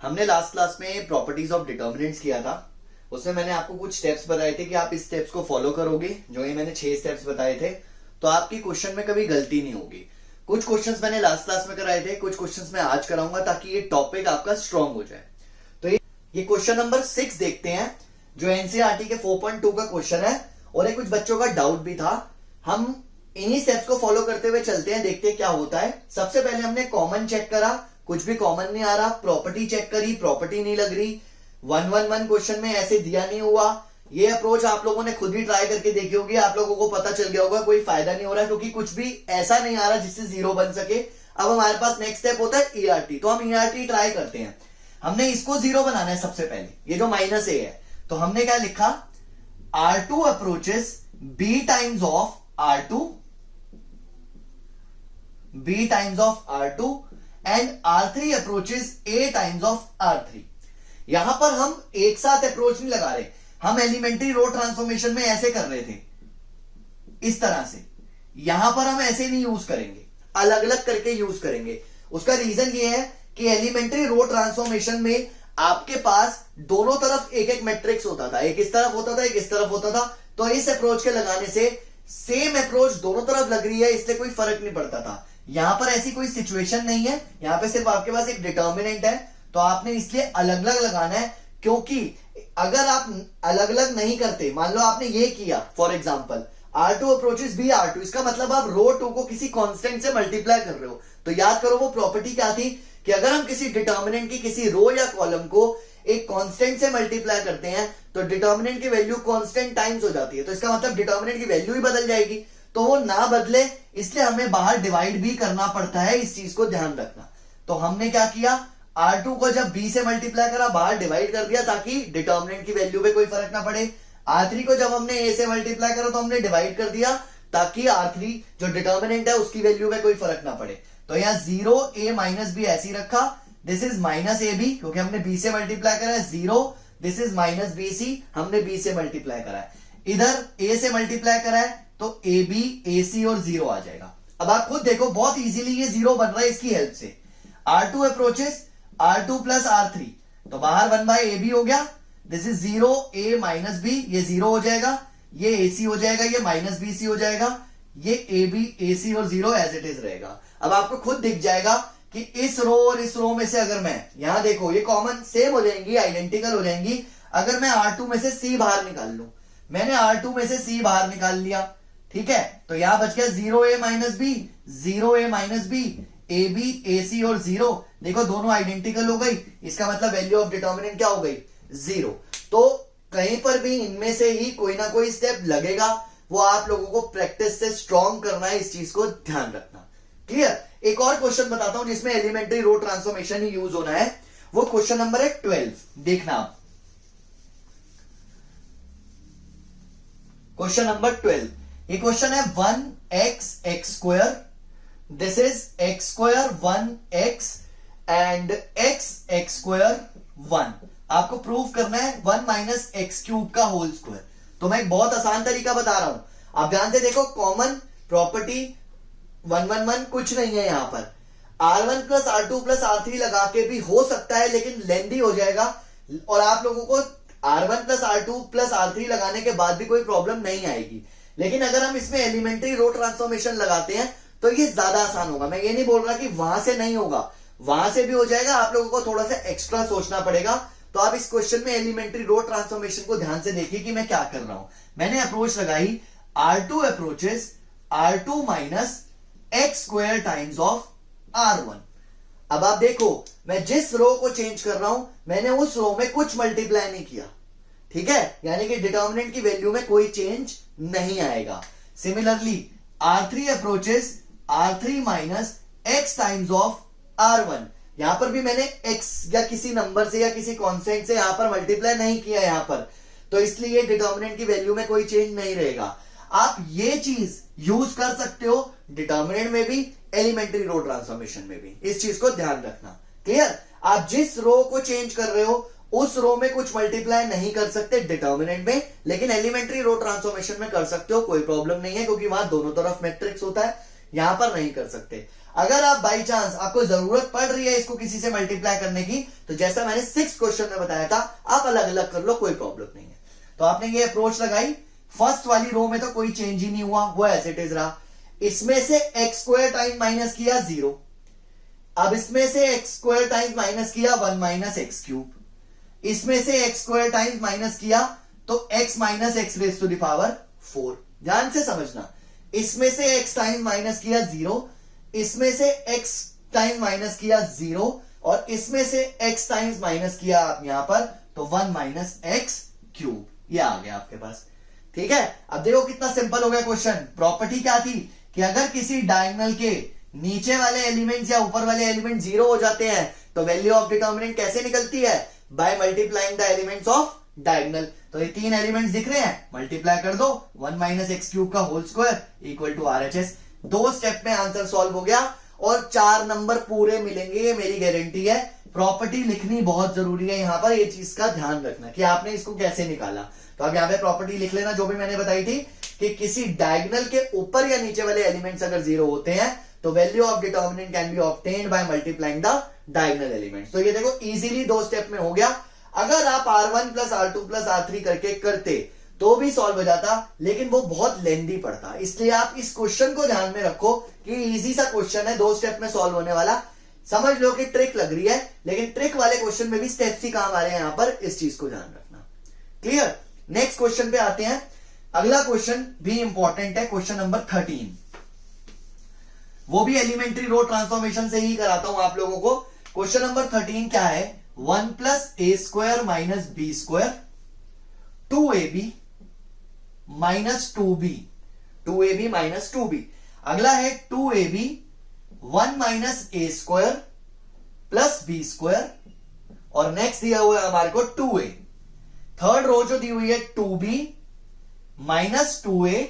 हमने last class में properties of determinants किया था। उसमें मैंने आपको कुछ स्टेप्स बताए थे कि आप इस स्टेप्स को फॉलो करोगे, जो ये मैंने 6 स्टेप्स बताए थे, तो आपकी क्वेश्चन में कभी गलती नहीं होगी। कुछ क्वेश्चंस मैंने लास्ट क्लास में कराए थे, कुछ क्वेश्चंस मैं आज कराऊंगा ताकि ये टॉपिक आपका स्ट्रांग हो जाए। तो ये क्वेश्चन नंबर 6 देखते हैं, जो एनसीईआरटी के 4.2 का क्वेश्चन है और एक कुछ बच्चों का डाउट भी था। हम इन्हीं स्टेप्स को फॉलो करते हुए चलते हैं, देखते हैं क्या होता है। सबसे पहले हमने कॉमन चेक करा, कुछ भी कॉमन नहीं आ रहा। प्रॉपर्टी चेक करी, प्रॉपर्टी नहीं लग रही। 1-1-1 क्वेश्चन में ऐसे दिया नहीं हुआ। ये अप्रोच आप लोगों ने खुद ही ट्राई करके देखी होगी, आप लोगों को पता चल गया होगा कोई फायदा नहीं हो रहा, क्योंकि कुछ भी ऐसा नहीं आ रहा जिससे जीरो बन सके। अब हमारे पास नेक्स्ट स्टेप होता है ईआरटी, तो हम ईआरटी ट्राई करते हैं। हमने इसको जीरो बनाना है सबसे पहले, ये जो माइनस ए है, तो हमने क्या लिखा, R2 approaches B times of R2 and R3 approaches A times of R3। यहां पर हम एक साथ अप्रोच नहीं लगा रहे, हम एलिमेंट्री रो ट्रांसफॉर्मेशन में ऐसे कर रहे थे, इस तरह से। यहां पर हम ऐसे नहीं यूज करेंगे, अलग अलग करके यूज करेंगे। उसका रीजन ये है कि एलिमेंट्री रो ट्रांसफॉर्मेशन में आपके पास दोनों तरफ एक एक मैट्रिक्स होता था, एक इस तरफ होता था, एक इस तरफ होता था। तो इस अप्रोच के लगाने से सेम अप्रोच दोनों तरफ लग रही है, इसलिए कोई फर्क नहीं पड़ता था। यहां पर ऐसी कोई सिचुएशन नहीं है, यहां पे सिर्फ आपके पास एक डिटर्मिनेंट है, तो आपने इसलिए अलग अलग लगाना है। क्योंकि अगर आप अलग अलग नहीं करते, मान लो आपने ये किया, for example R2 approaches B R2, इसका मतलब आप रो 2 को किसी कांस्टेंट से मल्टीप्लाई कर रहे हो। तो याद करो वो प्रॉपर्टी क्या थी कि अगर हम किसी डिटर्मिनेंट की किसी रो या कॉलम को एक कांस्टेंट से मल्टीप्लाई करते हैं तो डिटर्मिनेंट की वैल्यू कांस्टेंट टाइम्स हो जाती है, तो इसका मतलब डिटर्मिनेंट की वैल्यू ही बदल जाएगी। तो वो ना बदले इसलिए हमें बाहर डिवाइड भी करना पड़ता है, इस चीज को ध्यान रखना। तो हमने क्या किया, R2 को जब B से मल्टीप्लाई करा, बाहर डिवाइड कर दिया ताकि डिटर्मिनेंट की वैल्यू पे कोई फर्क ना पड़े। R3 को जब हमने A से मल्टीप्लाई करा तो हमने डिवाइड कर दिया ताकि R3 जो डिटर्मिनेंट है उसकी वैल्यू में कोई फर्क ना पड़े। तो यहां 0 A माइनस बी ऐसी रखा, this is minus A B, क्योंकि हमने B से मल्टीप्लाई करा है। 0 this is minus B C, हमने B से मल्टीप्लाई करा है। इधर A से मल्टीप्लाई करा है तो AB AC और 0 आ जाएगा। अब आप खुद देखो, बहुत इजीली ये 0 बन रहा है इसकी हेल्प से। R2 approaches R2 plus R3, तो बाहर 1/AB हो गया। This is 0 A minus B, ये 0 हो जाएगा, ये AC हो जाएगा, ये माइनस BC हो जाएगा, ये AB AC और 0 एज इट इज रहेगा। अब आपको खुद दिख जाएगा कि इस रो और इस रो में से अगर मैं, यहां देखो ये कॉमन सेम हो जाएंगी, आइडेंटिकल हो जाएंगी। अगर मैं R2 में से C बाहर निकाल लूं, मैंने R2 में से C बाहर निकाल लिया, ठीक है, तो यहां बच गया 0 A minus B, 0 A minus B, AB AC और 0। देखो दोनों आइडेंटिकल हो गई, इसका मतलब वैल्यू ऑफ डिटर्मिनेंट क्या हो गई, 0। तो कहीं पर भी इनमें से ही कोई ना कोई स्टेप लगेगा, वो आप लोगों को प्रैक्टिस से स्ट्रॉन्ग करना है, इस चीज को ध्यान रखना। क्लियर। एक और क्वेश्चन बताता हूं जिसमें एलिमेंट्री रो ट्रांसफॉर्मेशन ही यूज होना है, वो क्वेश्चन नंबर है 12। देखना आप क्वेश्चन नंबर 12। ये क्वेश्चन है 1x x square, this is x square 1x and x square 1। आपको प्रूव करना है 1 माइनस एक्स क्यूब का होल स्क्वायर। तो मैं एक बहुत आसान तरीका बता रहा हूं, आप ध्यान से देखो। कॉमन प्रॉपर्टी 1-1-1 कुछ नहीं है, यहां पर R1 plus R2 plus R3 लगा के भी हो सकता है, लेकिन लेंदी हो जाएगा और आप लोगों को R1 plus R2 plus R3 लगाने के बाद भी कोई प्रॉब्लम नहीं आएगी। लेकिन अगर हम इसमें एलिमेंट्री रो ट्रांसफॉर्मेशन लगाते हैं तो ये ज्यादा आसान होगा। मैं ये नहीं बोल रहा कि वहां से नहीं होगा, वहां से भी हो जाएगा, आप लोगों को थोड़ा सा एक्स्ट्रा सोचना पड़ेगा। तो आप इस क्वेश्चन में एलिमेंट्री रो ट्रांसफॉर्मेशन को ध्यान से देखिए कि मैं क्या कर रहा हूं। मैंने अप्रोच लगाई R2 approaches R2 minus x square times of R1। अब आप देखो, मैं जिस रो को चेंज कर रहा हूं, मैंने उस रो में कुछ मल्टीप्लाई नहीं किया, ठीक है, यानी कि डिटर्मिनेंट की वैल्यू में कोई चेंज नहीं आएगा। Similarly R3 approaches R3 minus x times of R1, यहां पर भी मैंने x या किसी नंबर से या किसी कांस्टेंट से यहां पर मल्टीप्लाई नहीं किया यहां पर, तो इसलिए डिटर्मिनेंट की वैल्यू में कोई चेंज नहीं रहेगा। आप ये चीज यूज कर सकते हो डिटर्मिनेंट में भी, एलिमेंट्री रो ट्रांसफॉर्मेशन में भी, इस चीज को ध्यान रखना। क्लियर। आप जिस रो को चेंज कर रहे हो उस रो में कुछ मल्टीप्लाई नहीं कर सकते डिटर्मिनेंट में, लेकिन एलिमेंट्री रो ट्रांसफॉर्मेशन में कर सकते हो, कोई प्रॉब्लम नहीं है, क्योंकि वहां दोनों तरफ मैट्रिक्स होता है, यहां पर नहीं कर सकते। अगर आप बाई चांस आपको जरूरत पड़ रही है इसको किसी से मल्टीप्लाई करने की, तो जैसा मैंने 6 क्वेश्चन में बताया था, आप अलग अलग कर लो, कोई प्रॉब्लम नहीं है। तो आपने ये अप्रोच लगाई, फर्स्ट वाली रो में तो कोई चेंज ही नहीं हुआ, वो एज इट इज रहा। इसमें से एक्स स्क्वायर टाइम माइनस किया 0, अब इसमें से एक्स स्क्वायर टाइम्स माइनस किया 1 माइनस एक्स क्यूब, इसमें से एक्स स्क्वायर टाइम्स माइनस किया तो x minus x raise to the power 4। ध्यान से समझना, इसमें से x टाइम्स माइनस किया 0, इसमें से x टाइम्स माइनस किया 0, और इसमें से x टाइम्स माइनस किया आप यहां पर तो 1 माइनस एक्स क्यूब, ये आ गया आपके पास। ठीक है, अब देखो कितना सिंपल हो गया क्वेश्चन। प्रॉपर्टी क्या थी कि अगर किसी डायगोनल के नीचे वाले एलिमेंट्स या ऊपर वाले एलिमेंट 0 हो जाते हैं तो वैल्यू ऑफ डिटर्मिनेंट कैसे निकलती है? By multiplying the elements of diagonal. तो ये 3 एलिमेंट्स दिख रहे हैं, मल्टीप्लाई कर दो, 1 माइनस एक्स क्यूब का whole square equal to RHS। 2 step में आंसर सॉल्व हो गया और 4 नंबर पूरे मिलेंगे, ये मेरी गारंटी है। प्रॉपर्टी लिखनी बहुत जरूरी है, यहां पर ये चीज का ध्यान रखना कि आपने इसको कैसे निकाला। तो अब यहाँ पे प्रॉपर्टी लिख लेना जो भी मैंने बताई थी कि किसी डायगोनल के ऊपर या नीचे वाले एलिमेंट्स अगर 0 होते हैं तो value of determinant can be obtained by multiplying the diagonal elements. तो ये देखो इजीली 2 स्टेप में हो गया। अगर आप R1 plus R2 plus R3 करके करते तो भी सॉल्व हो जाता, लेकिन वो बहुत लेंदी पड़ता। इसलिए आप इस क्वेश्चन को ध्यान में रखो कि इजी सा क्वेश्चन है, 2 स्टेप में सॉल्व होने वाला। समझ लो कि ट्रिक लग रही है, लेकिन ट्रिक वाले क्वेश्चन में भी स्टेप्स ही काम आ रहे हैं यहां पर, इस चीज को ध्यान रखना। क्लियर? नेक्स्ट क्वेश्चन पे आते हैं। अगला क्वेश्चन भी इंपॉर्टेंट है, क्वेश्चन नंबर 13। वो भी एलिमेंट्री रो ट्रांसफॉर्मेशन से ही कराता हूं आप लोगों को। क्वेश्चन नंबर 13 क्या है? 1 plus A square minus B square 2ab minus 2b, 2ab minus 2b। अगला है 2ab 1 minus A square plus B square, और नेक्स्ट दिया हुआ है हमारे को 2a। थर्ड रो जो दी हुई है 2b minus 2a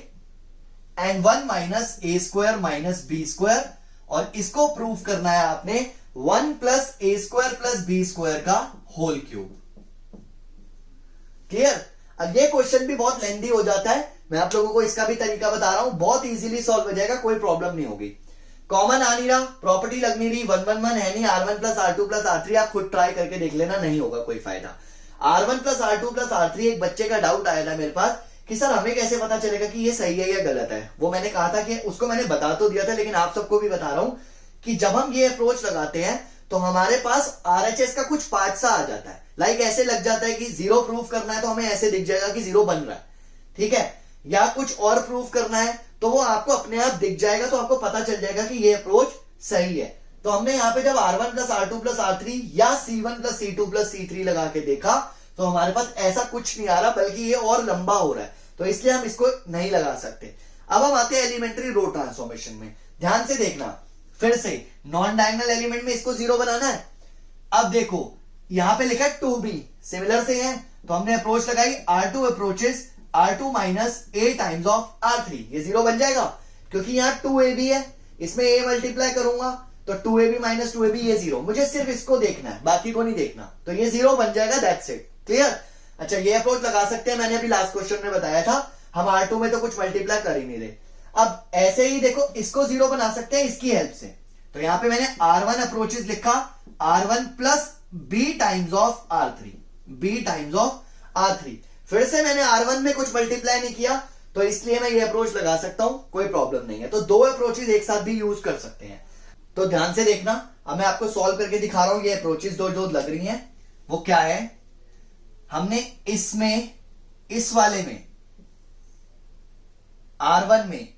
and 1 minus A square minus B square, और इसको प्रूव करना है आपने 1 plus A square plus B square का होल क्यूब। क्लियर? अब ये क्वेश्चन भी बहुत लेंदी हो जाता है, मैं आप लोगों को इसका भी तरीका बता रहा हूं, बहुत इजीली सॉल्व हो जाएगा, कोई प्रॉब्लम नहीं होगी। कॉमन आ नहीं रहा, प्रॉपर्टी लग नहीं रही, 1 1 1 है नहीं, R1 plus R2 plus R3 आप खुद ट्राई करके देख लेना, नहीं होगा कोई फायदा। R1 plus R2 plus R3 एक बच्चे का डाउट आया था मेरे पास कि सर हमें कैसे पता चलेगा कि ये सही है या गलत है। वो मैंने कहा था कि उसको मैंने बता तो दिया था, लेकिन आप सबको भी बता रहा हूं कि जब हम ये अप्रोच लगाते हैं तो हमारे पास RHS का कुछ पार्ट सा आ जाता है, लाइक ऐसे लग जाता है कि 0 प्रूफ करना है तो हमें ऐसे दिख जाएगा कि 0 बन रहा है, ठीक है, या कुछ और प्रूफ करना है तो वो आपको अपने आप दिख जाएगा, तो आपको पता चल जाएगा कि ये अप्रोच सही है। तो हमने यहाँ पे जब R1 plus R2 plus R3 या C1 plus C2 plus C3 लगा के देखा तो हमारे पास ऐसा कुछ नहीं आ रहा, बल्कि ये और लंबा हो रहा है, तो इसलिए हम इसको नहीं लगा सकते। अब हम आते हैं एलिमेंट्री रो ट्रांसफॉर्मेशन में। ध्यान से देखना, फिर से नॉन डायगोनल एलिमेंट में इसको 0 बनाना है। अब देखो यहां पे लिखा है 2b, सिमिलर से है, तो हमने अप्रोच लगाई R2 approaches R2 minus a times of R3, ये 0 बन जाएगा क्योंकि यहां 2ab है, इसमें a मल्टीप्लाई करूंगा तो 2ab माइनस 2ab, ये 0। मुझे सिर्फ इसको देखना है, बाकी को नहीं देखना, तो ये 0 बन जाएगा, दैट्स इट। क्लियर? अच्छा, ये अप्रोच लगा सकते हैं, मैंने अभी लास्ट क्वेश्चन में बताया था, हम R2 में तो कुछ मल्टीप्लाई कर ही नहीं रहे। अब ऐसे ही देखो इसको 0 बना सकते हैं इसकी हेल्प से, तो यहां पे मैंने R1 अप्रोचेस लिखा, R1 plus b times of R3, b times of R3। फिर से मैंने R1 में कुछ मल्टीप्लाई नहीं किया, तो इसलिए मैं ये अप्रोच लगा सकता हूं, कोई प्रॉब्लम नहीं है। तो 2 अप्रोचेस एक साथ भी यूज कर सकते हैं। तो ध्यान से देखना, अब मैं आपको सॉल्व करके दिखा रहा हूं, ये अप्रोचेस जो लग रही हैं वो क्या है। हमने इसमें, इस वाले में R1 में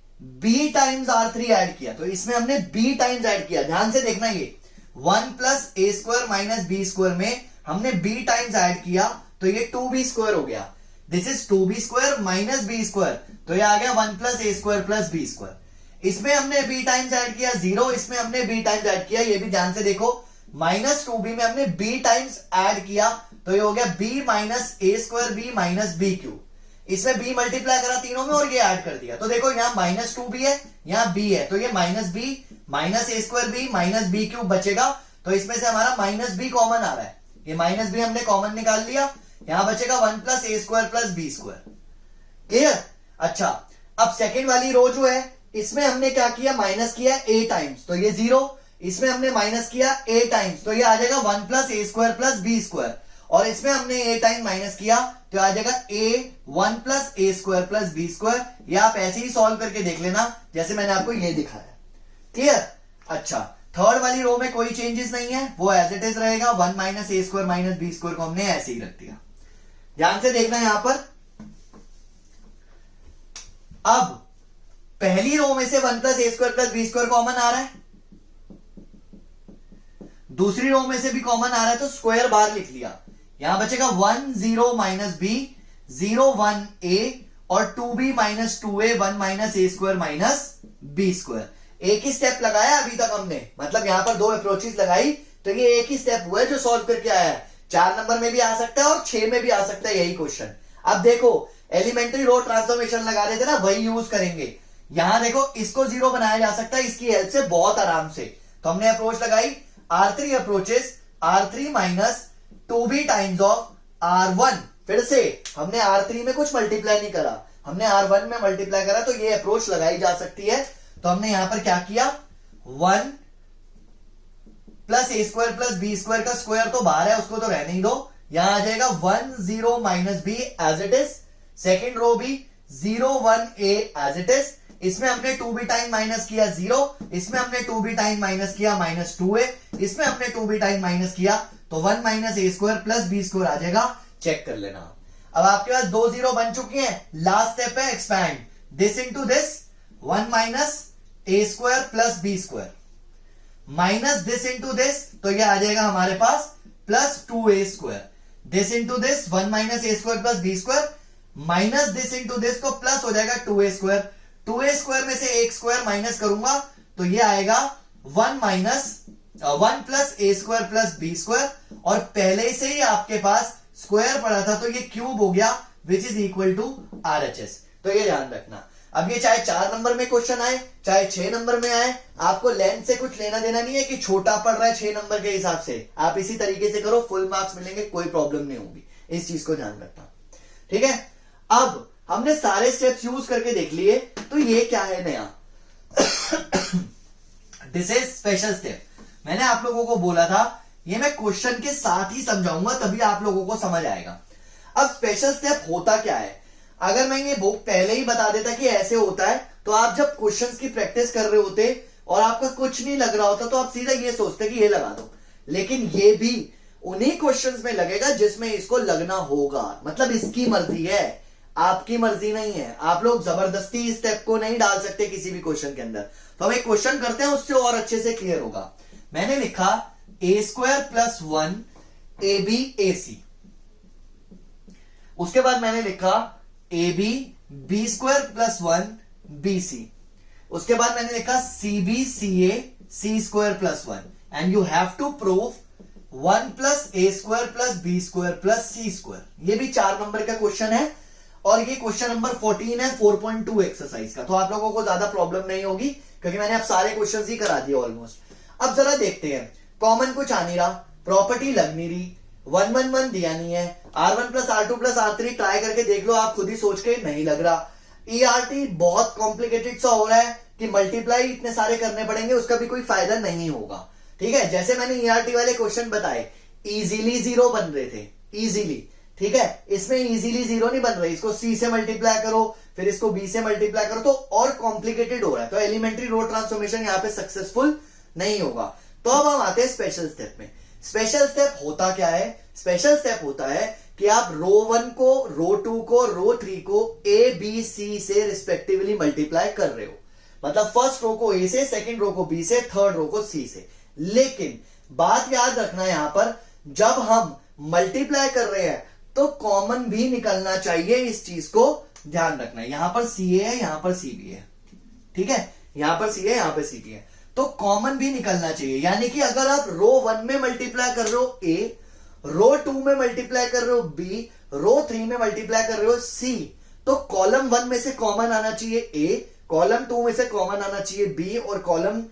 b टाइम्स R3 ऐड किया, तो इसमें हमने b टाइम्स ऐड किया। ध्यान से देखना, ये 1 plus A square minus B square में हमने b टाइम्स ऐड किया, तो ये 2b स्क्वायर हो गया। This is 2b square minus B square, तो ये आ गया 1 plus A square plus B square. इसमें हमने b टाइम्स ऐड किया 0, इसमें हमने b टाइम्स ऐड किया, ये भी ध्यान से देखो, माइनस 2b में हमने b टाइम्स ऐड किया, तो ये हो गया b minus A square b minus B cube. इसमें b मल्टीप्लाई करा तीनों में और ये ऐड कर दिया, तो देखो यहाँ माइनस 2b है, यहाँ b है, तो ये minus b minus A square b minus B cube बचेगा। तो इसमें से हमारा माइनस b कॉमन आ रहा है, ये माइनस b हमने कॉमन निकाल लिया, यहां बचेगा 1 plus A square plus B square. Clear? अच्छा, अब सेकेंड वाली रो जो है इसमें हमने क्या किया, माइनस किया a टाइम्स, तो ये 0, इसमें हमने माइनस किया a टाइम्स, तो ये आ जाएगा 1 plus A square plus B square, और इसमें हमने a टाइम माइनस किया तो आ जाएगा a 1 plus A square plus B square. ये आप ऐसे ही सॉल्व करके देख लेना जैसे मैंने आपको ये दिखाया। क्लियर? अच्छा, थर्ड वाली रो में कोई चेंजेस नहीं है, वो एज इट इज रहेगा, 1 minus A square minus B square को हमने ऐसे ही रख दिया। ध्यान से देखना यहां पर, अब पहली रो में से 1 plus A square plus B square common आ रहा है, दूसरी रो में से भी कॉमन आ रहा है, तो स्क्वायर बाहर लिख लिया। यहां बचेगा 1 0 माइनस बी 0 1 ए और 2b minus 2a 1 minus A square minus B square. एक ही स्टेप लगाया अभी तक हमने, मतलब यहां पर 2 अप्रोचेस लगाई, तो ये एक ही स्टेप हुआ है जो सॉल्व करके आया है। 4 नंबर में भी आ सकता है और 6 में भी आ सकता है यही क्वेश्चन। अब देखो एलिमेंट्री रो ट्रांसफॉर्मेशन लगा रहे थे ना, वही यूज करेंगे। यहां देखो इसको 0 बनाया जा सकता है इसकी हेल्प से बहुत आराम से, तो हमने अप्रोच लगाई R3 approaches R3 minus 2b times of R1। फिर से हमने R3 में कुछ मल्टीप्लाई नहीं करा, हमने R1 में मल्टीप्लाई करा, तो ये अप्रोच लगाई जा सकती है। तो हमने यहां पर क्या किया, 1 plus A square plus B square का स्क्वायर तो बाहर है, उसको तो रहने ही दो। यहां आ जाएगा 1 0 minus B as it is, second row भी 0 1 ए एज इट इज। इसमें हमने 2b टाइम माइनस किया 0, इसमें हमने 2b टाइम माइनस किया माइनस 2a, इसमें हमने 2b टाइम माइनस किया, तो 1 minus A square plus B square आ जाएगा। चेक कर लेना। अब आपके पास 2 0 बन चुकी हैं, लास्ट स्टेप है expand this into this, 1 minus A square plus B square minus this into this, तो ये आ जाएगा हमारे पास plus 2a square, this into this 1 minus A square plus B square minus this into this को plus हो जाएगा 2a square. 2a square में से एक स्क्वायर माइनस करूंगा तो ये आएगा 1 plus A square plus B square, और पहले से ही आपके पास स्क्वायर पड़ा था तो ये क्यूब हो गया which is equal to RHS। तो ये ध्यान रखना। अब ये चाहे 4 नंबर में क्वेश्चन आए चाहे 6 नंबर में आए, आपको लेंथ से कुछ लेना देना नहीं है कि छोटा पड़ रहा है 6 नंबर के हिसाब से, आप इसी तरीके से करो, फुल मार्क्स मिलेंगे, कोई प्रॉब्लम नहीं होगी। इस चीज को ध्यान रखना, ठीक है। अब हमने सारे स्टेप्स यूज करके देख लिए, तो ये क्या है नया, दिस इज स्पेशल स्टेप। मैंने आप लोगों को बोला था ये मैं क्वेश्चन के साथ ही समझाऊंगा, तभी आप लोगों को समझ आएगा। अब स्पेशल स्टेप होता क्या है, अगर मैं ये बुक पहले ही बता देता कि ऐसे होता है, तो आप जब क्वेश्चंस की प्रैक्टिस कर रहे होते और आपका कुछ नहीं लग रहा होता तो आप सीधा ये सोचते कि ये लगा दो, लेकिन ये भी उन्हीं क्वेश्चंस में लगेगा जिसमें इसको लगना होगा। मतलब इसकी मर्जी है, आपकी मर्जी नहीं है। आप लोग जबरदस्ती इस स्टेप को नहीं डाल सकते किसी भी क्वेश्चन के अंदर। तो हम एक क्वेश्चन करते हैं, उससे और अच्छे से क्लियर होगा। मैंने लिखा A square plus 1 A B A C, उसके बाद मैंने लिखा A B B square plus 1 B C, उसके बाद मैंने लिखा C B C A C square plus 1, and you have to prove 1 plus A square plus B square plus C square. ये भी 4 नंबर का क्वेश्चन है और ये क्वेश्चन नंबर 14 है 4.2 एक्सरसाइज का। तो आप लोगों को ज्यादा प्रॉब्लम नहीं होगी क्योंकि मैंने अब सारे क्वेश्चन ही करा दिए ऑलमोस्ट। अब जरा देखते हैं, कॉमन कुछ आ नहीं रहा, प्रॉपर्टी लग नहीं रही, 1 1 1 दिया नहीं है, R1 plus R2 plus R3 try करके देख लो आप खुद ही सोच के, नहीं लग रहा। ERT बहुत कॉम्प्लिकेटेड सा हो रहा है कि मल्टीप्लाई इतने सारे करने पड़ेंगे, उसका भी कोई फायदा नहीं होगा। ठीक है, जैसे मैंने ERT वाले क्वेश्चन बताए इजीली 0 बन रहे थे, इजीली, ठीक है। इसमें इजीली 0 नहीं बन रही, इसको C से मल्टीप्लाई करो फिर इसको B से मल्टीप्लाई करो तो और कॉम्प्लिकेटेड हो रहा है। तो एलिमेंट्री रो ट्रांसफॉर्मेशन यहाँ पे सक्सेसफुल नहीं होगा। तो अब हम आते हैं स्पेशल स्टेप में। स्पेशल स्टेप होता क्या है, स्पेशल स्टेप होता है कि आप रो 1 को, रो 2 को, रो 3 को A B C से रिस्पेक्टिवली मल्टीप्लाई कर रहे हो। मतलब फर्स्ट रो को A से, सेकंड रो को B से, थर्ड रो को C से। लेकिन बात याद रखना, यहां पर जब हम मल्टीप्लाई कर रहे हैं तो कॉमन भी निकलना चाहिए, इस चीज को ध्यान रखना है। यहां पर CA है, यहां पर CB है, ठीक है, यहां पर C है, यहां पर CB है, तो कॉमन भी निकलना चाहिए। यानी कि अगर आप रो 1 में मल्टीप्लाई कर रहे हो A, रो 2 में मल्टीप्लाई कर रहे हो B, रो 3 में मल्टीप्लाई कर रहे हो C, तो कॉलम 1 में से कॉमन आना चाहिए A, कॉलम 2 में से कॉमन आना चाहिए B और कॉलम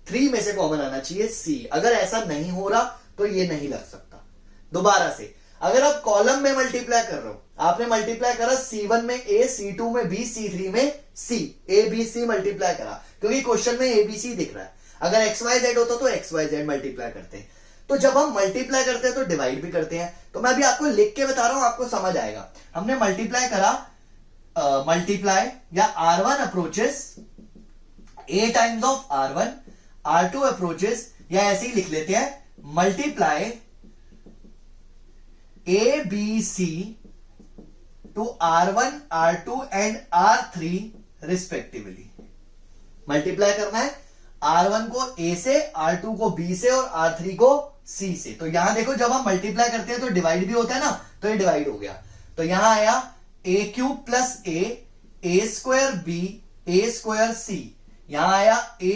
3 में से कॉमन आना चाहिए C। अगर ऐसा नहीं हो रहा तो ये नहीं लग सकता। दोबारा से, अगर आप कॉलम में मल्टीप्लाई कर रहे हो, आपने मल्टीप्लाई करा C1 में A, C2 में B, C3 में C, A B C multiply करा, क्योंकि क्वेश्चन में ABC दिख रहा है। अगर XYZ होता तो XYZ मल्टीप्लाई करते हैं। तो जब हम मल्टीप्लाई करते हैं तो डिवाइड भी करते हैं। तो मैं अभी आपको लिख के बता रहा हूं, आपको समझ आएगा। हमने मल्टीप्लाई करा, मल्टीप्लाई या R1 approaches A times of R1, R2 approaches, या ऐसे ही लिख लेते हैं multiply A B C to R1, R2 and R3 respectively. Multiply करना है R1 को A से, R2 को B से और R3 को C से। तो यहां देखो, जब हम मल्टीप्लाई करते हैं तो डिवाइड भी होता है ना, तो ये डिवाइड हो गया। तो यहां आया A cube plus A square B, A square C। यहां आया A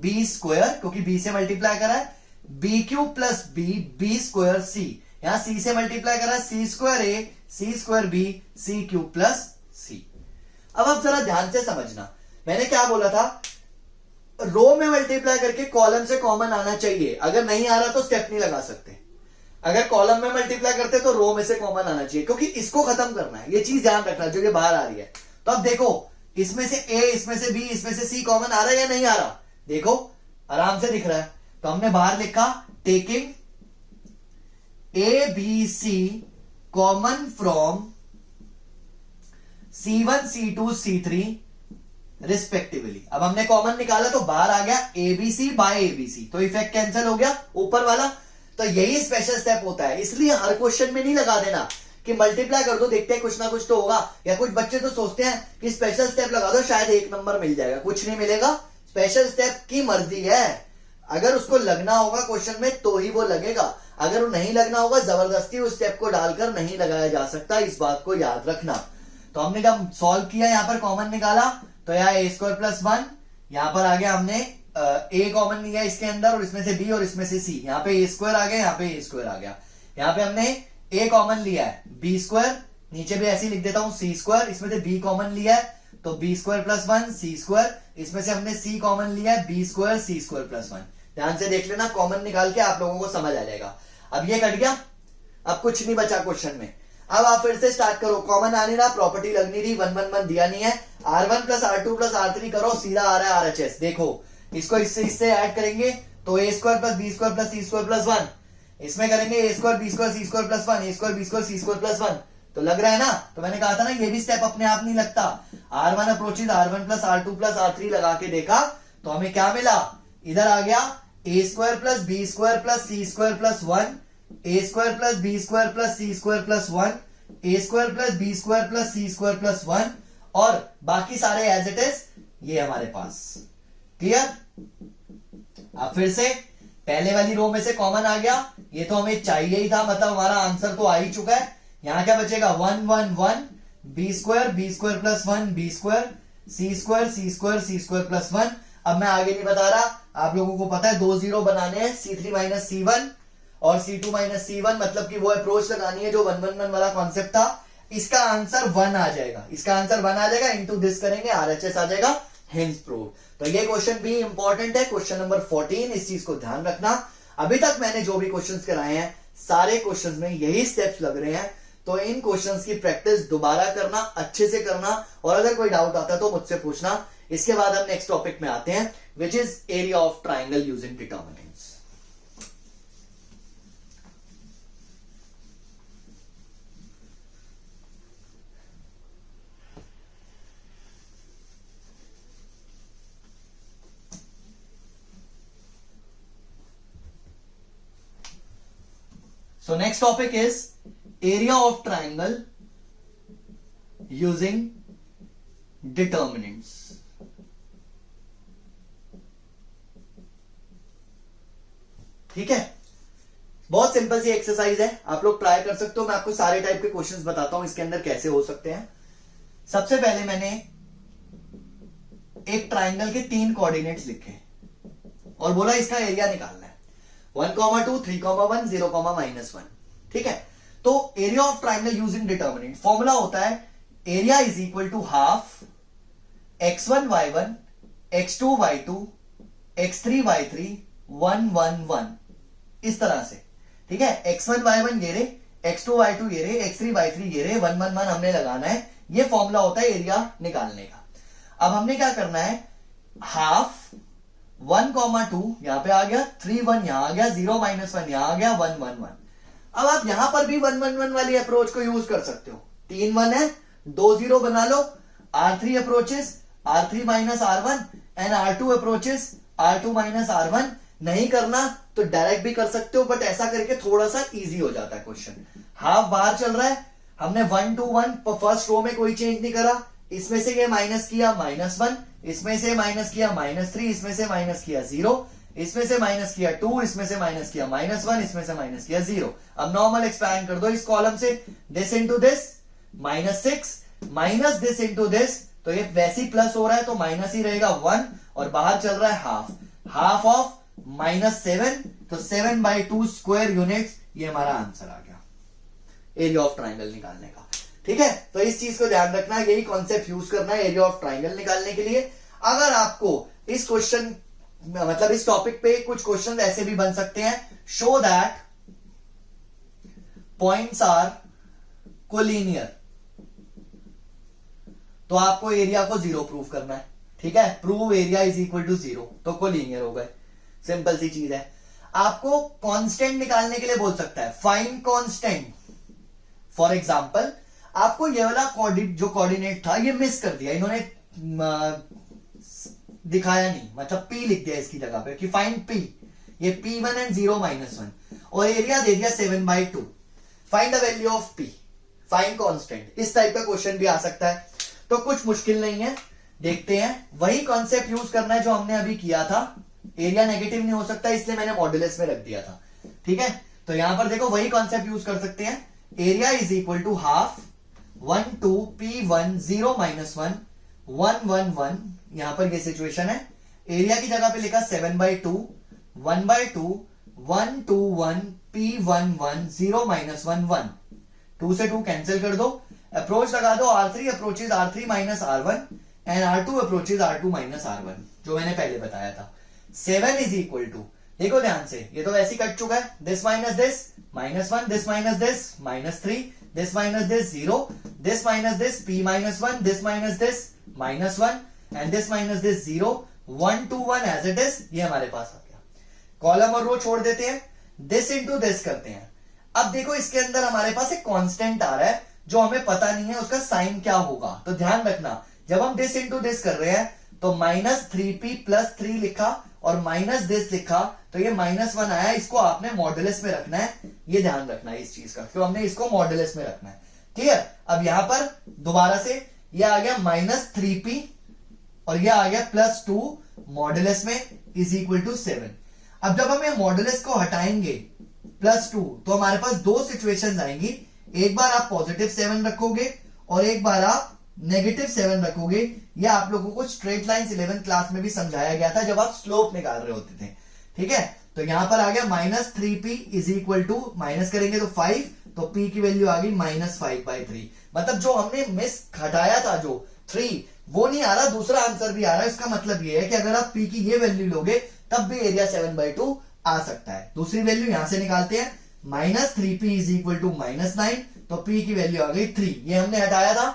B स्क्वायर, क्योंकि B से मल्टीप्लाई करा है, B cube plus B square C। यहां C से मल्टीप्लाई करा है, C square A, C square B, C cube plus C। अब आप जरा ध्यान से समझना, मैंने क्या बोला था, रो में मल्टीप्लाई करके कॉलम से कॉमन आना चाहिए। अगर नहीं आ रहा तो स्टेप नहीं लगा सकते। अगर कॉलम में मल्टीप्लाई करते तो रो में से कॉमन आना चाहिए, क्योंकि इसको खत्म करना है। ये चीज ध्यान रखना जो कि बाहर आ रही है। तो अब देखो, इसमें से A, इसमें से B, इसमें से C कॉमन आ रहा है या नहीं आ रहा? देखो आराम से दिख रहा है। तो हमने बाहर लिखा taking A B C common from C1 C2 C3 respectively. अब हमने कॉमन निकाला तो बाहर आ गया ABC बाय ABC, तो इफेक्ट कैंसिल हो गया ऊपर वाला। तो यही स्पेशल स्टेप होता है। इसलिए हर क्वेश्चन में नहीं लगा देना कि मल्टीप्लाई कर दो, देखते हैं कुछ ना कुछ तो होगा। या कुछ बच्चे तो सोचते हैं कि स्पेशल स्टेप लगा दो शायद 1 नंबर मिल जाएगा। कुछ नहीं मिलेगा। स्पेशल स्टेप की मर्जी है, अगर उसको लगना होगा क्वेश्चन में तो ही वो लगेगा। अगर वो नहीं लगना होगा, जबरदस्ती उस स्टेप को डालकर नहीं लगाया जा सकता। इस बात को याद रखना। तो हमने जब सॉल्व किया, यहां पर कॉमन निकाला, तो यहाँ A स्क्वायर प्लस 1, यहां पर आ गया, हमने A कॉमन लिया इसके अंदर, और इसमें से B और इसमें से C। यहाँ पे A स्क्वायर आ गया, यहाँ पे A स्क्वायर आ गया। यहाँ पे हमने A कॉमन लिया है, B स्क्वायर, नीचे भी ऐसे ही लिख देता हूं C स्क्वायर, इसमें से B कॉमन लिया है तो B square plus 1 C square, इसमें से हमने C कॉमन लिया है B square C square plus 1। ध्यान से देख लेना, कॉमन निकाल के आप लोगों को समझ आ जाएगा। अब ये कट गया, अब कुछ नहीं बचा क्वेश्चन में। अब आप फिर से स्टार्ट करो, कॉमन आ नहीं रहा, प्रॉपर्टी लग नहीं रही, 1 1 1 दिया नहीं है, R1 plus R2 plus R3 करो, सीधा आ रहा है RHS। देखो इसको इससे ऐड करेंगे तो A square plus B square plus C square plus 1, इसमें करेंगे A square B square C square plus 1, A square B square C square plus 1। तो लग रहा है ना? तो मैंने कहा था ना, ये भी स्टेप अपने आप नहीं लगता। R1 approaches R1 plus R2 plus R3 लगा के देखा तो हमें क्या मिला, इधर आ गया A square plus B square plus C square plus 1, A square plus B square plus C square plus 1, A square plus B square plus C square plus 1, और बाकी सारे एज इट इज ये हमारे पास। क्लियर? अब फिर से पहले वाली रो में से कॉमन आ गया, ये तो हमें चाहिए ही था, मतलब हमारा आंसर तो आ ही चुका है। यहां क्या बचेगा, 1 1 1 B square plus 1 B square C square plus 1। अब मैं आगे नहीं बता रहा, आप लोगों को पता है 2 0 बनाने हैं, C3 माइनस C1 और C2 माइनस C1, मतलब कि वो अप्रोच लगानी है जो 1 1 1 वाला कॉन्सेप्ट था। इसका आंसर 1 आ जाएगा, इसका आंसर 1 आ जाएगा, इनटू दिस करेंगे RHS आ जाएगा, हेंस प्रूव। तो ये क्वेश्चन भी इंपॉर्टेंट है, क्वेश्चन नंबर 14। इस चीज को ध्यान रखना। अभी तक मैंने जो भी क्वेश्चंस कराए हैं, सारे क्वेश्चंस में यही स्टेप्स लग रहे हैं। तो इन क्वेश्चंस की प्रैक्टिस दोबारा करना, अच्छे से करना, और अगर कोई डाउट आता है तो मुझसे पूछना। इसके बाद हम नेक्स्ट टॉपिक में आते हैं, which is area of triangle using determinants. So next topic is area of triangle using determinants. ठीक है, बहुत सिंपल सी एक्सरसाइज है, आप लोग ट्राई कर सकते हो। मैं आपको सारे टाइप के क्वेश्चंस बताता हूं इसके अंदर कैसे हो सकते हैं। सबसे पहले मैंने एक ट्राइंगल के 3 कोऑर्डिनेट्स लिखे और बोला इसका एरिया निकालना है, 1, 2, 3, 1, 0, -1। ठीक है, तो area of triangle using determinant formula होता है area is equal to half x1 y1 x2 y2 x3 y3 1 1 1, इस तरह से। ठीक है, x1 y1 ये रे, x2 y2 ये रहे, x3 y3 ये रहे, 1 1 1 हमने लगाना है। ये फॉर्मूला होता है एरिया निकालने का। अब हमने क्या करना है, हाफ 1,2 यहां पे आ गया, 3 1 यहां आ गया, 0 -1 यहां आ गया, 1 1 1। अब आप यहां पर भी 1 1 1 वाली अप्रोच को यूज कर सकते हो। 3 1 है, 2 0 बना लो, R3 approaches R3 minus R1 and R2 approaches R2 minus R1। नहीं करना तो डायरेक्ट भी कर सकते हो, बट ऐसा करके थोड़ा सा इजी हो जाता है क्वेश्चन। हाफ बाहर चल रहा है, हमने 1 2 1 फर्स्ट रो में कोई चेंज नहीं करा, इसमें से ये माइनस किया -1, इसमें से माइनस किया -3, इसमें से माइनस किया 0, इसमें से माइनस किया 2, इसमें से माइनस किया -1, इसमें से माइनस किया 0। अब नॉर्मल एक्सपैंड कर दो इस कॉलम से, this into this -6 minus this into this, तो ये वैसे ही प्लस हो रहा है तो माइनस ही रहेगा 1, और बाहर चल रहा है हाफ ऑफ -7, तो 7/2 स्क्वायर यूनिट्स, ये हमारा आंसर आ गया एरिया ऑफ ट्राइंगल निकालने का। ठीक है, तो इस चीज को ध्यान रखना, यही कॉन्सेप्ट यूज करना है एरिया ऑफ ट्राइंगल निकालने के लिए। अगर आपको इस क्वेश्चन मतलब इस टॉपिक पे कुछ क्वेश्चन ऐसे भी बन सकते हैं, show that points are collinear, तो आपको एरिया को 0 प्रूव करना है। ठीक है, prove area is equal to 0, तो कोलिनियर हो गए, सिंपल सी चीज है। आपको कांस्टेंट निकालने के लिए बोल सकता है, फाइंड कांस्टेंट। फॉर एग्जांपल आपको ये वाला जो कोऑर्डिनेट था ये मिस कर दिया, इन्होंने दिखाया नहीं, मतलब P लिख दिया इसकी जगह पे कि फाइंड P, ये P1 एंड 0 -1, और एरिया दे दिया 7/2, find the value of P, find constant. इस टाइप का क्वेश्चन भी आ सकता है, तो कुछ मुश्किल नहीं है, देखते हैं। वही कॉन्सेप्ट यूज करना है जो हमने अभी किया था, एरिया नेगेटिव नहीं हो सकता इसलिए मैंने मॉड्यूलस में रख दिया था। ठीक है, तो यहां पर देखो वही कॉन्सेप्ट यूज कर सकते हैं, area is equal to half 1 2 P1 0 -1 1 1 1, यहां पर ये सिचुएशन है। एरिया की जगह पे लिखा 7/2 1/2 1 2 1 P1 1 0 -1 1, 2 से 2 कैंसिल कर दो, अप्रोच लगा दो, R3 approaches R3 minus R1 and R2 approaches R2 minus R1, जो मैंने पहले बताया था। 7 इज इक्वल टू, देखो ध्यान से, ये तो वैसे ही कट चुका है, this minus this -1, this minus this -3, this minus this 0, this minus this P -1, this minus this -1 and this minus this 0, 1 2 1 as it is, ये हमारे पास आ गया। कॉलम और रो छोड़ देते हैं, दिस इंटू दिस करते हैं। अब देखो इसके अंदर हमारे पास एक कांस्टेंट आ रहा है जो हमें पता नहीं है उसका साइन क्या होगा, तो ध्यान रखना जब हम दिस इंटू दिस कर रहे हैं तो -3P + 3 लिखा और माइनस दिस लिखा, तो ये -1 आया, इसको आपने मॉड्यूलस में रखना है, ये ध्यान रखना है इस चीज का, क्यों हमने इसको मॉड्यूलस में रखना है। क्लियर, अब यहां पर दोबारा से ये आ गया -3P और ये आ गया +2 मॉड्यूलस में इज इक्वल टू 7। अब जब हम ये मॉड्यूलस को हटाएंगे +2, तो हमारे पास दो सिचुएशंस आएंगी, एक बार आप +7 रखोगे और एक बार आप -7 रखोगे। यह आप लोगों को स्ट्रेट लाइंस 11th क्लास में भी समझाया गया था जब आप स्लोप निकाल रहे होते थे। ठीक है, तो यहां पर आ गया -3P is equal to, minus करेंगे तो 5, तो P की वैल्यू आ गई -5/3। मतलब जो हमने मिस हटाया था जो 3, वो नहीं आ रहा, दूसरा आंसर भी आ रहा है। इसका मतलब ये है कि अगर आप P की ये वैल्यू लोगे तब भी एरिया 7/2 आ सकता है। दूसरी वैल्यू यहां से निकालते हैं, -3P इज इक्वल टू -9, तो P की वैल्यू आ गई 3, ये हमने हटाया था,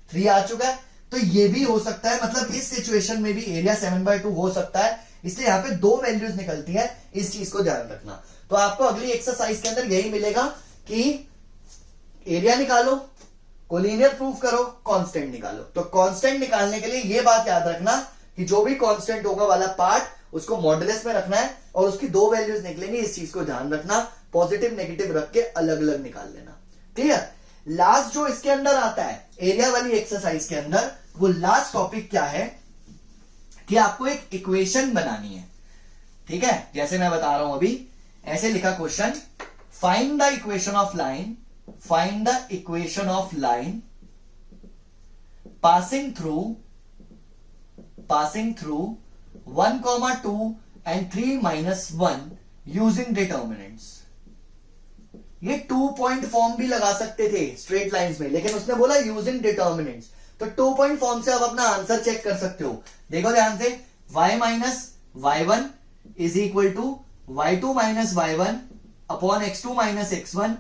3 आ चुका है, तो ये भी हो सकता है। मतलब इस सिचुएशन में भी एरिया 7/2 हो सकता है, इसलिए यहां पे दो वैल्यूज निकलती है, इस चीज को ध्यान रखना। तो आपको अगली एक्सरसाइज के अंदर यही मिलेगा कि एरिया निकालो, कोलिनियर प्रूफ करो, कांस्टेंट निकालो। तो कांस्टेंट निकालने के लिए ये बात याद रखना कि जो भी कांस्टेंट होगा वाला पार्ट उसको मॉड्यूलस में रखना है और उसकी दो वैल्यूज निकलेंगी, इस चीज को ध्यान रखना, पॉजिटिव नेगेटिव रख के अलग अलग निकाल लेना। क्लियर, लास्ट जो इसके अंदर आता है एरिया वाली एक्सरसाइज के अंदर, वो लास्ट टॉपिक क्या है कि आपको एक इक्वेशन बनानी है। ठीक है, जैसे मैं बता रहा हूं अभी, ऐसे लिखा question, find the equation of line, find the equation of line passing through 1, 2 and 3 - 1 using determinants. ये 2 पॉइंट फॉर्म भी लगा सकते थे स्ट्रेट लाइंस में, लेकिन उसने बोला यूजिंग डिटर्मिनेंट्स, तो 2 पॉइंट फॉर्म से आप अपना आंसर चेक कर सकते हो। देखो ध्यान से, y - y1 is equal to y2 - y1 upon x2 - x1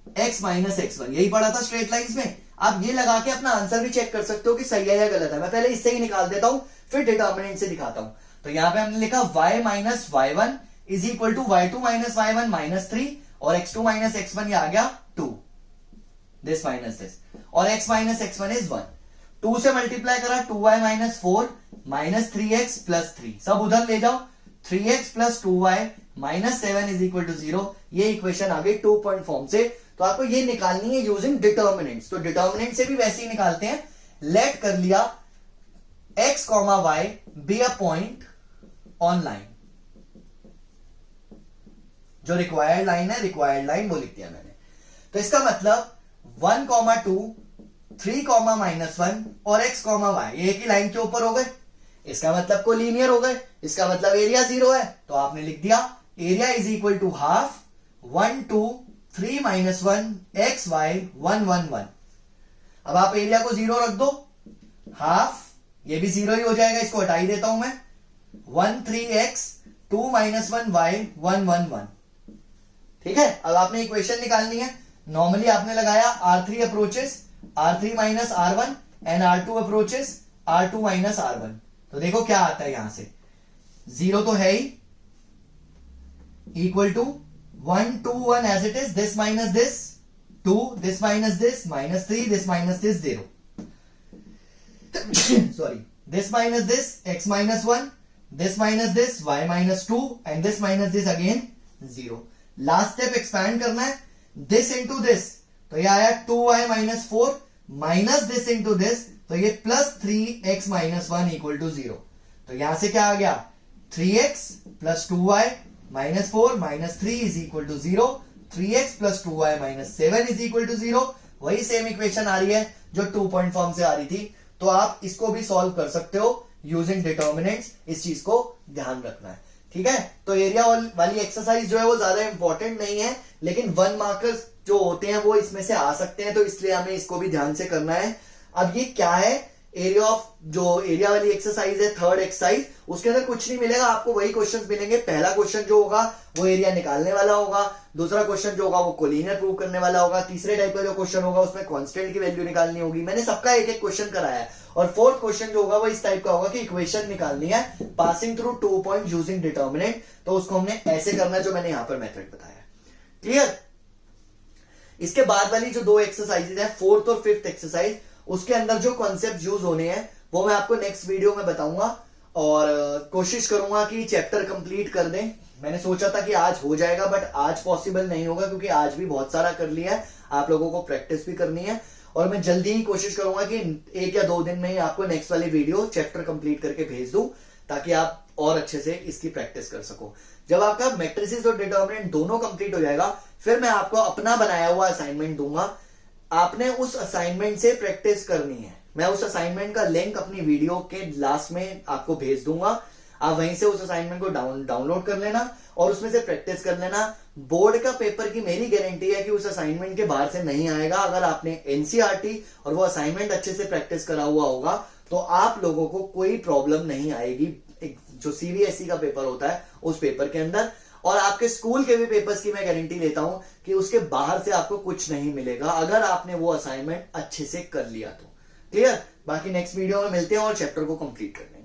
x minus x1, यही पढ़ा था स्ट्रेट लाइंस में। आप ये लगा के अपना आंसर भी चेक कर सकते हो कि सही है या गलत है। मैं पहले इससे ही निकाल देता हूं, फिर डिटर्मिनेंट से दिखाता हूं। तो यहां पे हमने लिखा y minus y1 is equal to y2 minus y1 minus 3, और x2 माइनस x1 ये आ गया 2, दिस माइनस दिस, और x माइनस x1 इज 1। 2 से मल्टीप्लाई करा 2y minus 4 minus 3x plus 3, सब उधर ले जाओ, 3x plus 2y minus 7 is equal to 0। ये इक्वेशन आ गई 2 पॉइंट फॉर्म से। तो आपको ये निकालनी है यूजिंग डिटर्मिनेंट्स। तो डिटर्मिनेंट से भी वैसे ही निकालते हैं। लेट कर लिया x, y be a point on line, जो रिक्वायर्ड लाइन है, रिक्वायर्ड लाइन वो लिख दिया मैंने। तो इसका मतलब 1, 2, 3, -1 और x, y ये एक ही लाइन के ऊपर हो गए। इसका मतलब कोलिनियर हो गए, इसका मतलब एरिया 0 है। तो आपने लिख दिया area is equal to half 1, 2, 3 -1 x, y 1, 1, 1। अब आप एरिया को 0 रख दो, हाफ ये भी 0 ही हो जाएगा, इसको हटा ही देता हूं मैं। 1, 3x 2 -1 y 1, 1, 1। ठीक है, अब आपने इक्वेशन निकालनी है। नॉर्मली आपने लगाया R3 approaches R3 minus R1 and R2 approaches R2 minus R1। तो देखो क्या आता है, यहां से 0 तो है ही, equal to 1, 2, 1 as it is, this minus this 2, this minus this minus 3, this minus this 0, sorry, this minus this x minus 1, this minus this y minus 2 and this minus this again 0। Last step expand करना है, this into this, तो ये आया 2y minus 4 minus this into this, तो ये plus 3x minus 1 equal to 0। तो यहां से क्या आ गया 3x plus 2y minus 4 minus 3 is equal to 0, 3x plus 2y minus 7 is equal to 0। वही सेम इक्वेशन आ रही है जो 2 पॉइंट फॉर्म से आ रही थी। तो आप इसको भी सॉल्व कर सकते हो यूजिंग डिटर्मिनेंट्स, इस चीज को ध्यान रखना है। ठीक है, तो एरिया वाली एक्सरसाइज जो है वो ज्यादा इंपॉर्टेंट नहीं है, लेकिन 1 मार्कर्स जो होते हैं वो इसमें से आ सकते हैं, तो इसलिए हमें इसको भी ध्यान से करना है। अब ये क्या है, एरिया ऑफ, जो एरिया वाली एक्सरसाइज है, थर्ड एक्सरसाइज, उसके अंदर कुछ नहीं मिलेगा आपको, वही क्वेश्चंस मिलेंगे। पहला क्वेश्चन जो होगा वो एरिया निकालने वाला होगा, दूसरा क्वेश्चन जो होगा वो कोलिनियर प्रूव करने वाला होगा, तीसरे टाइप का जो क्वेश्चन होगा उसमें कांस्टेंट की वैल्यू निकालनी होगी। मैंने सबका एक एक क्वेश्चन कराया है। और फोर्थ क्वेश्चन जो होगा वो इस टाइप का होगा कि इक्वेशन निकालनी है passing through 2 point using determinant. तो उसको हमने ऐसे करना है जो मैंने यहां पर मेथड बताया। क्लियर? इसके बाद वाली जो 2 एक्सरसाइजेज है, फोर्थ और फिफ्थ एक्सरसाइज, उसके अंदर जो कॉन्सेप्ट यूज होने हैं वो मैं आपको नेक्स्ट वीडियो में बताऊंगा, और कोशिश करूंगा कि चैप्टर कंप्लीट कर दें। मैंने सोचा था कि आज हो जाएगा, बट आज पॉसिबल नहीं होगा क्योंकि आज भी बहुत सारा कर लिया है, आप लोगों को प्रैक्टिस भी करनी है। और मैं जल्दी ही कोशिश करूंगा कि 1 या 2 दिन में ही आपको नेक्स्ट वाली वीडियो चैप्टर कंप्लीट करके भेज दूं, ताकि आप और अच्छे से इसकी प्रैक्टिस कर सको। जब आपका मैट्रिसेस और डिटर्मिनेंट दोनों कंप्लीट हो जाएगा, फिर मैं आपको अपना बनाया हुआ असाइनमेंट दूंगा। आपने उस असाइनमेंट से प्रैक्टिस करनी है। मैं उस असाइनमेंट का लिंक अपनी वीडियो के लास्ट में आपको भेज दूंगा, आप वहीं से उस असाइनमेंट को डाउनलोड कर लेना और उसमें से प्रैक्टिस कर लेना। बोर्ड का पेपर की मेरी गारंटी है कि उस असाइनमेंट के बाहर से नहीं आएगा। अगर आपने एनसीईआरटी और वो असाइनमेंट अच्छे से प्रैक्टिस करा हुआ होगा तो आप लोगों को कोई प्रॉब्लम नहीं आएगी जो सीबीएसई का पेपर होता है उस पेपर के अंदर। और आपके स्कूल के भी पेपर्स की मैं गारंटी लेता हूं कि उसके बाहर से आपको कुछ नहीं मिलेगा, अगर आपने वो असाइनमेंट अच्छे से कर लिया तो। क्लियर? बाकी नेक्स्ट वीडियो में मिलते हैं और चैप्टर को कंप्लीट करने।